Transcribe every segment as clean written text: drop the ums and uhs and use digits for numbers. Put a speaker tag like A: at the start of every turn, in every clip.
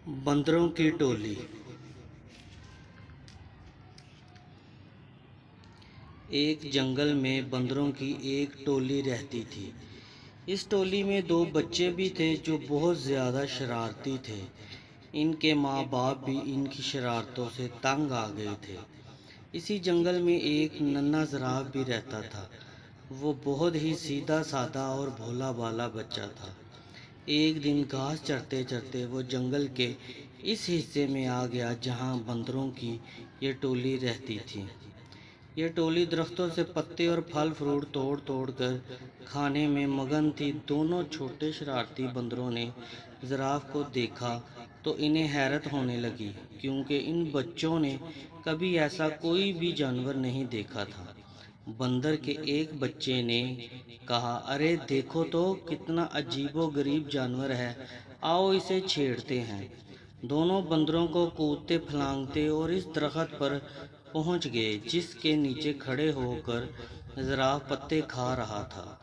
A: बंदरों की टोली। एक जंगल में बंदरों की एक टोली रहती थी। इस टोली में दो बच्चे भी थे जो बहुत ज़्यादा शरारती थे। इनके माँ बाप भी इनकी शरारतों से तंग आ गए थे। इसी जंगल में एक नन्हा ज़राफ भी रहता था। वो बहुत ही सीधा साधा और भोला भाला बच्चा था। एक दिन घास चरते चरते वो जंगल के इस हिस्से में आ गया जहाँ बंदरों की ये टोली रहती थी। ये टोली दरख्तों से पत्ते और फल फ्रूट तोड़ तोड़ कर खाने में मगन थी। दोनों छोटे शरारती बंदरों ने जिराफ को देखा तो इन्हें हैरत होने लगी, क्योंकि इन बच्चों ने कभी ऐसा कोई भी जानवर नहीं देखा था। बंदर के एक बच्चे ने कहा, अरे देखो तो कितना अजीबो गरीब जानवर है, आओ इसे छेड़ते हैं। दोनों बंदरों को कूदते फलांगते और इस दरख्त पर पहुंच गए जिसके नीचे खड़े होकर जिराफ पत्ते खा रहा था।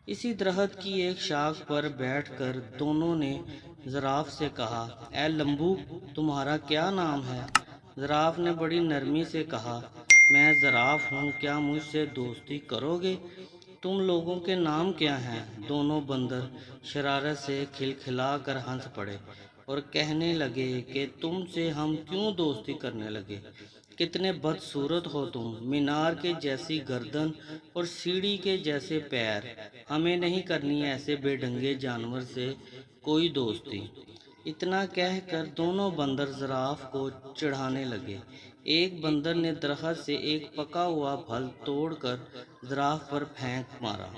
A: इसी दरख्त की एक शाख पर बैठकर दोनों ने जिराफ से कहा, ए लंबू, तुम्हारा क्या नाम है? जिराफ ने बड़ी नरमी से कहा, मैं जिराफ हूँ, क्या मुझसे दोस्ती करोगे? तुम लोगों के नाम क्या हैं? दोनों बंदर शरारत से खिलखिला कर हंस पड़े और कहने लगे कि तुमसे हम क्यों दोस्ती करने लगे? कितने बदसूरत हो तुम, मीनार के जैसी गर्दन और सीढ़ी के जैसे पैर। हमें नहीं करनी ऐसे बेढंगे जानवर से कोई दोस्ती। इतना कहकर दोनों बंदर जिराफ को चिढ़ाने लगे। एक बंदर ने दरख्त से एक पका हुआ फल तोड़कर जिराफ पर फेंक मारा।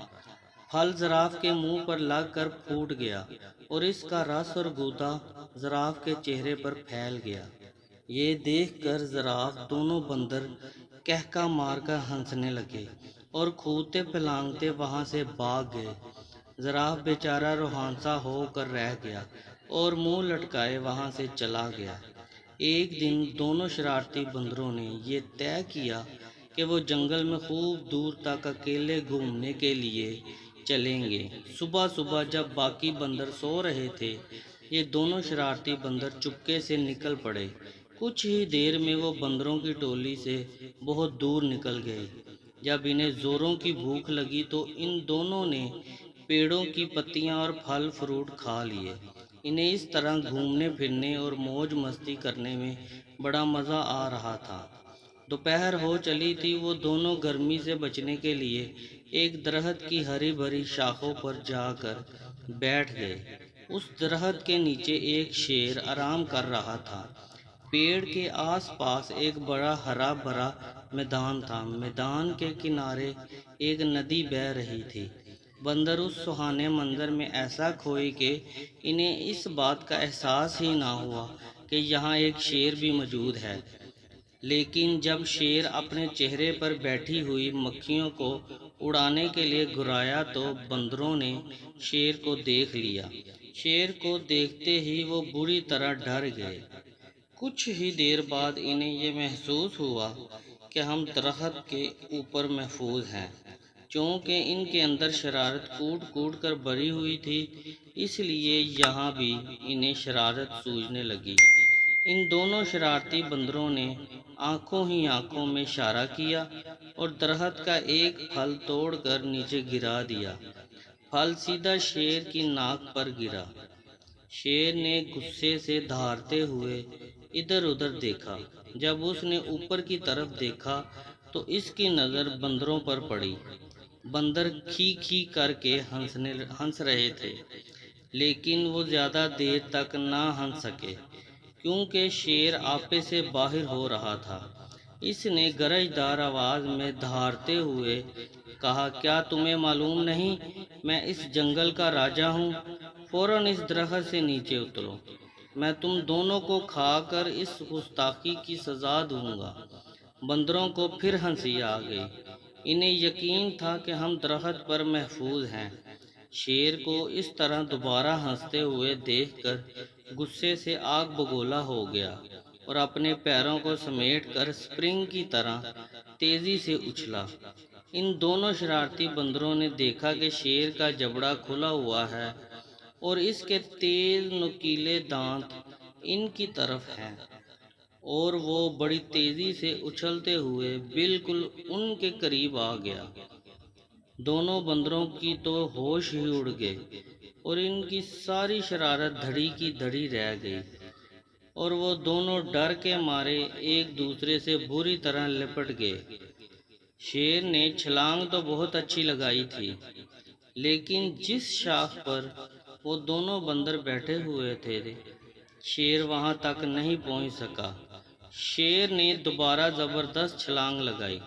A: फल जिराफ के मुंह पर लगकर फूट गया और इसका रस और गूदा जिराफ के चेहरे पर फैल गया। ये देखकर जिराफ दोनों बंदर कहका मारकर हंसने लगे और कूदते फलांगते वहां से भाग गए। जिराफ बेचारा रोहांसा होकर रह गया और मुंह लटकाए वहां से चला गया। एक दिन दोनों शरारती बंदरों ने ये तय किया कि वो जंगल में खूब दूर तक अकेले घूमने के लिए चलेंगे। सुबह सुबह जब बाकी बंदर सो रहे थे, ये दोनों शरारती बंदर चुपके से निकल पड़े। कुछ ही देर में वो बंदरों की टोली से बहुत दूर निकल गए। जब इन्हें जोरों की भूख लगी तो इन दोनों ने पेड़ों की पत्तियां और फल फ्रूट खा लिए। इन्हें इस तरह घूमने फिरने और मौज मस्ती करने में बड़ा मज़ा आ रहा था। दोपहर हो चली थी। वो दोनों गर्मी से बचने के लिए एक दरख्त की हरी भरी शाखों पर जाकर बैठ गए। उस दरख्त के नीचे एक शेर आराम कर रहा था। पेड़ के आसपास एक बड़ा हरा भरा मैदान था। मैदान के किनारे एक नदी बह रही थी। बंदर उस सुहाने मंजर में ऐसा खोए कि इन्हें इस बात का एहसास ही ना हुआ कि यहाँ एक शेर भी मौजूद है। लेकिन जब शेर अपने चेहरे पर बैठी हुई मक्खियों को उड़ाने के लिए घुराया तो बंदरों ने शेर को देख लिया। शेर को देखते ही वो बुरी तरह डर गए। कुछ ही देर बाद इन्हें ये महसूस हुआ कि हम दरख्त के ऊपर महफूज हैं। चूँकि इनके अंदर शरारत कूट कूट कर भरी हुई थी, इसलिए यहाँ भी इन्हें शरारत सूझने लगी। इन दोनों शरारती बंदरों ने आंखों ही आंखों में इशारा किया और दरख्त का एक फल तोड़कर नीचे गिरा दिया। फल सीधा शेर की नाक पर गिरा। शेर ने गुस्से से दहाड़ते हुए इधर उधर देखा। जब उसने ऊपर की तरफ देखा तो इसकी नज़र बंदरों पर पड़ी। बंदर खी खी करके हंस रहे थे, लेकिन वो ज़्यादा देर तक ना हंस सके, क्योंकि शेर आपे से बाहर हो रहा था। इसने गरजदार आवाज़ में दहाड़ते हुए कहा, क्या तुम्हें मालूम नहीं मैं इस जंगल का राजा हूँ? फौरन इस दरख्त से नीचे उतरो, मैं तुम दोनों को खाकर इस गुस्ताखी की सज़ा दूंगा। बंदरों को फिर हंसी आ गई। इन्हें यकीन था कि हम दरख्त पर महफूज हैं। शेर को इस तरह दोबारा हंसते हुए देखकर गुस्से से आग बगोला हो गया और अपने पैरों को समेटकर स्प्रिंग की तरह तेजी से उछला। इन दोनों शरारती बंदरों ने देखा कि शेर का जबड़ा खुला हुआ है और इसके तेज नुकीले दांत ان کی طرف ہیں اور وہ بڑی تیزی سے اچھلتے ہوئے بالکل ان کے قریب آ گیا۔ دونوں بندروں کی تو ہوش ہی اڑ گئے اور ان کی ساری شرارت دھڑی کی دھڑی رہ گئی اور وہ دونوں ڈر کے مارے ایک دوسرے سے بری طرح لپٹ گئے۔ شیر نے چھلانگ تو بہت اچھی لگائی تھی، لیکن جس شاخ پر وہ دونوں بندر بیٹھے ہوئے تھے شیر وہاں تک نہیں پہنچ سکا۔ شیر نے دوبارہ زبردست چھلانگ لگائی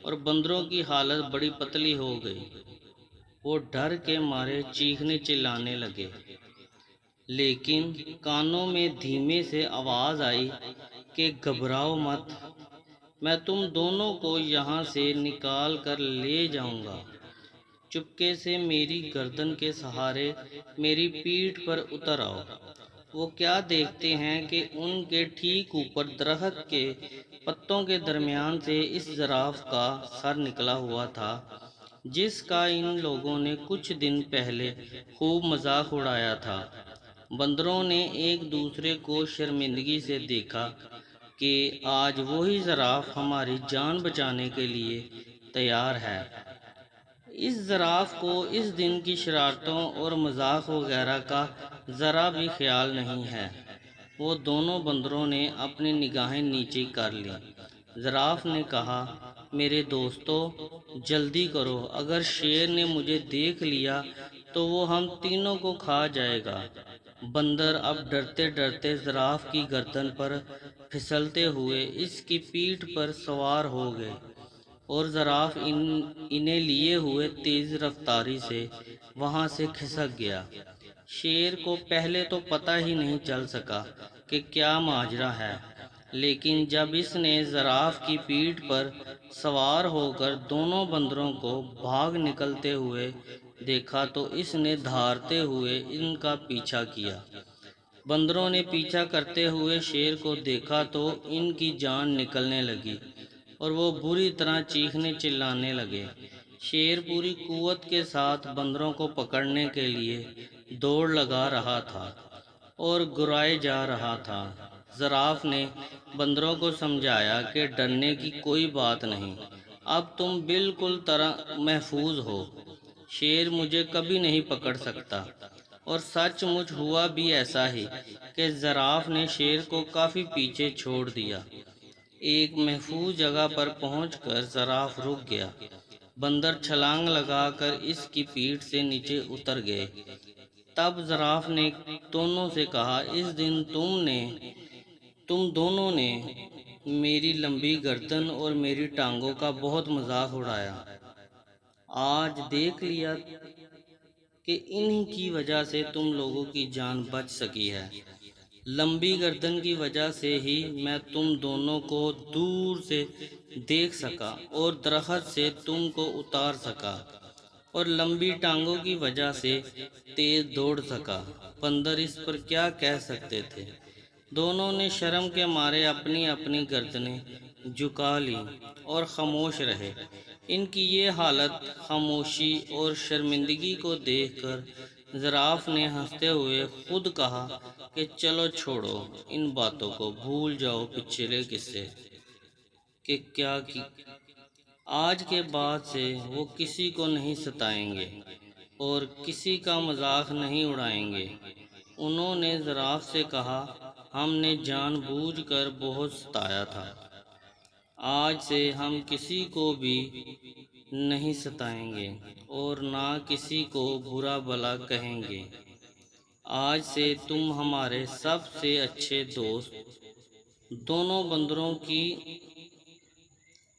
A: اور بندروں کی حالت بڑی پتلی ہو گئی۔ وہ ڈر کے مارے چیخنے چلانے لگے، لیکن کانوں میں دھیمے سے آواز آئی کہ گھبراؤ مت، میں تم دونوں کو یہاں سے نکال کر لے جاؤں گا۔ چپکے سے میری گردن کے سہارے میری پیٹھ پر اتر آؤ۔ وہ کیا دیکھتے ہیں کہ ان کے ٹھیک اوپر درخت کے پتوں کے درمیان سے اس زراف کا سر نکلا ہوا تھا، جس کا ان لوگوں نے کچھ دن پہلے خوب مذاق اڑایا تھا۔ بندروں نے ایک دوسرے کو شرمندگی سے دیکھا کہ آج وہی زراف ہماری جان بچانے کے لیے تیار ہے۔ اس زراف کو اس دن کی شرارتوں اور مذاق وغیرہ کا ذرا بھی خیال نہیں ہے۔ وہ دونوں بندروں نے اپنی نگاہیں نیچے کر لیں۔ زراف نے کہا، میرے دوستو، جلدی کرو، اگر شیر نے مجھے دیکھ لیا تو وہ ہم تینوں کو کھا جائے گا۔ بندر اب ڈرتے ڈرتے زراف کی گردن پر پھسلتے ہوئے اس کی پیٹھ پر سوار ہو گئے اور زراف انہیں لیے ہوئے تیز رفتاری سے وہاں سے کھسک گیا۔ شیر کو پہلے تو پتہ ہی نہیں چل سکا کہ کیا ماجرا ہے، لیکن جب اس نے زراف کی پیٹھ پر سوار ہو کر دونوں بندروں کو بھاگ نکلتے ہوئے دیکھا تو اس نے دھاڑتے ہوئے ان کا پیچھا کیا۔ بندروں نے پیچھا کرتے ہوئے شیر کو دیکھا تو ان کی جان نکلنے لگی اور وہ بری طرح چیخنے چلانے لگے۔ شیر پوری قوت کے ساتھ بندروں کو پکڑنے کے لیے دوڑ لگا رہا تھا اور گرائے جا رہا تھا۔ زراف نے بندروں کو سمجھایا کہ ڈرنے کی کوئی بات نہیں، اب تم بالکل محفوظ ہو، شیر مجھے کبھی نہیں پکڑ سکتا۔ اور سچ مچ ہوا بھی ایسا ہی کہ زراف نے شیر کو کافی پیچھے چھوڑ دیا۔ ایک محفوظ جگہ پر پہنچ کر زراف رک گیا۔ بندر چھلانگ لگا کر اس کی پیٹھ سے نیچے اتر گئے۔ تب زراف نے دونوں سے کہا، اس دن تم دونوں نے میری لمبی گردن اور میری ٹانگوں کا بہت مذاق اڑایا۔ آج دیکھ لیا کہ انہی کی وجہ سے تم لوگوں کی جان بچ سکی ہے۔ لمبی گردن کی وجہ سے ہی میں تم دونوں کو دور سے دیکھ سکا اور درخت سے تم کو اتار سکا، اور لمبی ٹانگوں کی وجہ سے تیز دوڑ سکا۔ بندر اس پر کیا کہہ سکتے تھے؟ دونوں نے شرم کے مارے اپنی اپنی گردنیں جھکا لیں اور خاموش رہے۔ ان کی یہ حالت خاموشی اور شرمندگی کو دیکھ کر زراف نے ہنستے ہوئے خود کہا کہ چلو چھوڑو ان باتوں کو، بھول جاؤ پچھلے قصے کہ کیا کی۔ آج کے بعد سے وہ کسی کو نہیں ستائیں گے اور کسی کا مذاق نہیں اڑائیں گے۔ انہوں نے زراف سے کہا، ہم نے جان بوجھ کر بہت ستایا تھا، آج سے ہم کسی کو بھی نہیں ستائیں گے اور نہ کسی کو برا بھلا کہیں گے۔ آج سے تم ہمارے سب سے اچھے دوست۔ دونوں بندروں کی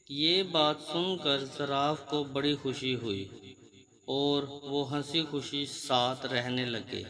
A: یہ بات سن کر زراف کو بڑی خوشی ہوئی اور وہ ہنسی خوشی ساتھ رہنے لگے۔